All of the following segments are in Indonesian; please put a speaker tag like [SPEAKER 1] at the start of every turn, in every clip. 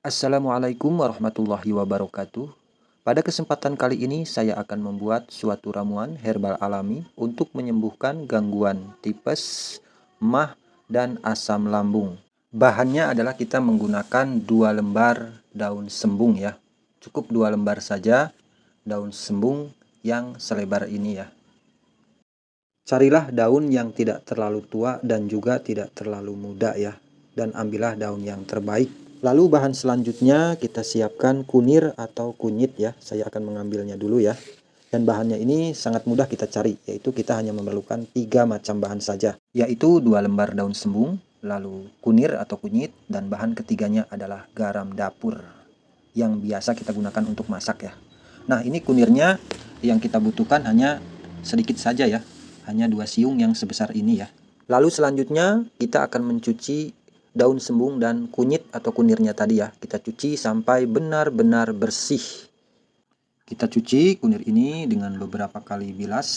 [SPEAKER 1] Assalamualaikum warahmatullahi wabarakatuh. Pada kesempatan kali ini saya akan membuat suatu ramuan herbal alami untuk menyembuhkan gangguan tipes, emah, dan asam lambung. Bahannya adalah kita menggunakan 2 lembar daun sembung ya. Cukup 2 lembar saja daun sembung yang selebar ini ya. Carilah daun yang tidak terlalu tua dan juga tidak terlalu muda ya. Dan ambillah daun yang terbaik. Lalu bahan selanjutnya kita siapkan kunir atau kunyit ya. Saya akan mengambilnya dulu ya. Dan bahannya ini sangat mudah kita cari, yaitu kita hanya memerlukan 3 macam bahan saja, yaitu 2 lembar daun sembung, lalu kunir atau kunyit, dan bahan ketiganya adalah garam dapur yang biasa kita gunakan untuk masak ya. Nah, ini kunirnya yang kita butuhkan hanya sedikit saja ya, hanya 2 siung yang sebesar ini ya. Lalu selanjutnya kita akan mencuci daun sembung dan kunyit atau kunirnya tadi ya. Kita cuci sampai benar-benar bersih. Kita cuci kunir ini dengan beberapa kali bilas.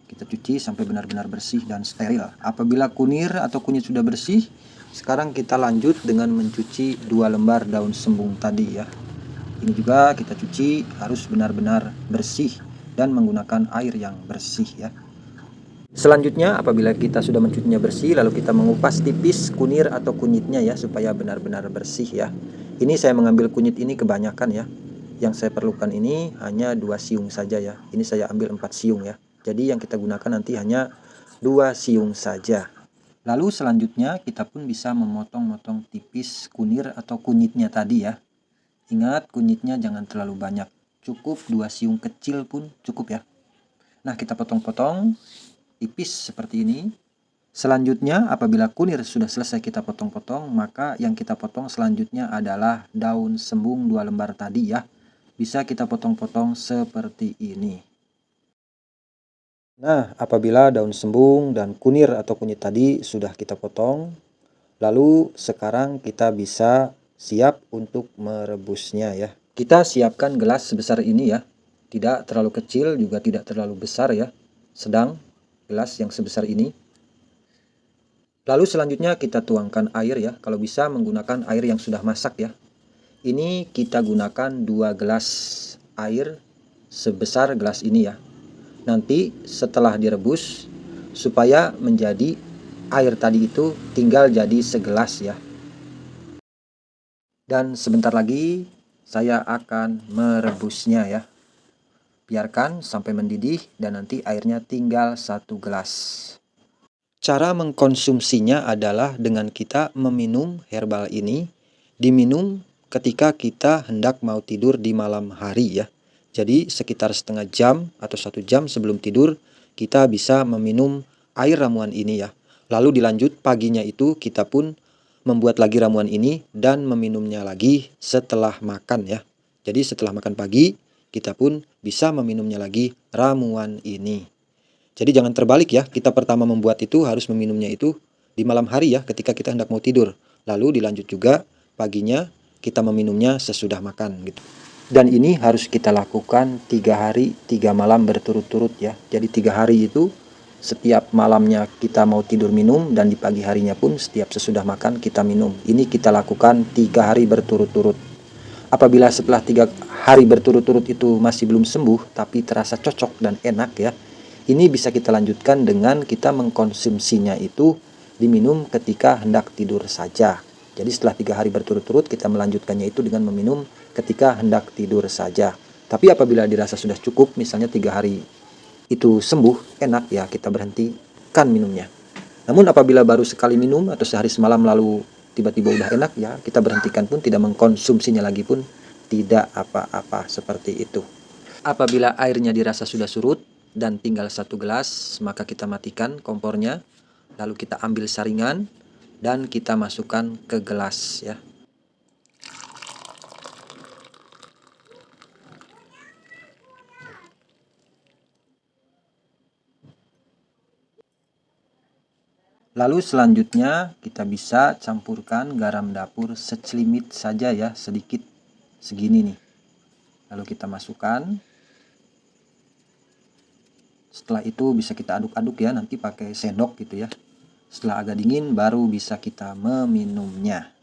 [SPEAKER 1] Kita cuci sampai benar-benar bersih dan steril. Apabila kunir atau kunyit sudah bersih, sekarang kita lanjut dengan mencuci 2 lembar daun sembung tadi ya. Ini juga kita cuci harus benar-benar bersih dan menggunakan air yang bersih ya. Selanjutnya apabila kita sudah mencucinya bersih, lalu kita mengupas tipis kunir atau kunyitnya ya, supaya benar-benar bersih ya. Ini saya mengambil kunyit ini kebanyakan ya. Yang saya perlukan ini hanya 2 siung saja ya. Ini saya ambil 4 siung ya. Jadi yang kita gunakan nanti hanya 2 siung saja. Lalu selanjutnya kita pun bisa memotong-motong tipis kunir atau kunyitnya tadi ya. Ingat, kunyitnya jangan terlalu banyak. Cukup 2 siung kecil pun cukup ya. Nah, kita potong-potong tipis seperti ini. Selanjutnya apabila kunir sudah selesai kita potong-potong, maka yang kita potong selanjutnya adalah daun sembung 2 lembar tadi ya. Bisa kita potong-potong seperti ini. Nah, apabila daun sembung dan kunir atau kunyit tadi sudah kita potong, lalu sekarang kita bisa siap untuk merebusnya ya. Kita siapkan gelas sebesar ini ya. Tidak terlalu kecil juga tidak terlalu besar ya. Sedang gelas yang sebesar ini. Lalu selanjutnya kita tuangkan air ya. Kalau bisa menggunakan air yang sudah masak ya. Ini kita gunakan 2 gelas air sebesar gelas ini ya. Nanti setelah direbus, supaya menjadi air tadi itu tinggal jadi segelas ya. Dan sebentar lagi saya akan merebusnya ya. Biarkan sampai mendidih dan nanti airnya tinggal 1 gelas. Cara mengkonsumsinya adalah dengan kita meminum herbal ini, diminum ketika kita hendak mau tidur di malam hari ya. Jadi sekitar setengah jam atau 1 jam sebelum tidur, kita bisa meminum air ramuan ini ya. Lalu dilanjut paginya itu kita pun membuat lagi ramuan ini dan meminumnya lagi setelah makan ya. Jadi setelah makan pagi, kita pun bisa meminumnya lagi ramuan ini. Jadi jangan terbalik ya, kita pertama membuat itu harus meminumnya itu di malam hari ya, ketika kita hendak mau tidur. Lalu dilanjut juga paginya kita meminumnya sesudah makan gitu. Dan ini harus kita lakukan 3 hari 3 malam berturut-turut ya. Jadi 3 hari itu setiap malamnya kita mau tidur minum, dan di pagi harinya pun setiap sesudah makan kita minum. Ini kita lakukan 3 hari berturut-turut. Apabila setelah 3 hari berturut-turut itu masih belum sembuh, tapi terasa cocok dan enak ya, ini bisa kita lanjutkan dengan kita mengkonsumsinya itu diminum ketika hendak tidur saja. Jadi setelah 3 hari berturut-turut kita melanjutkannya itu dengan meminum ketika hendak tidur saja. Tapi apabila dirasa sudah cukup, misalnya 3 hari itu sembuh, enak ya, kita berhentikan minumnya. Namun apabila baru sekali minum atau sehari semalam lalu tiba-tiba udah enak ya, kita berhentikan pun, tidak mengkonsumsinya lagi pun tidak apa-apa, seperti itu. Apabila airnya dirasa sudah surut dan tinggal 1 gelas, maka kita matikan kompornya, lalu kita ambil saringan dan kita masukkan ke gelas ya. Lalu selanjutnya kita bisa campurkan garam dapur secelimit saja ya, sedikit segini nih. Lalu kita masukkan. Setelah itu bisa kita aduk-aduk ya, nanti pakai sendok gitu ya. Setelah agak dingin baru bisa kita meminumnya.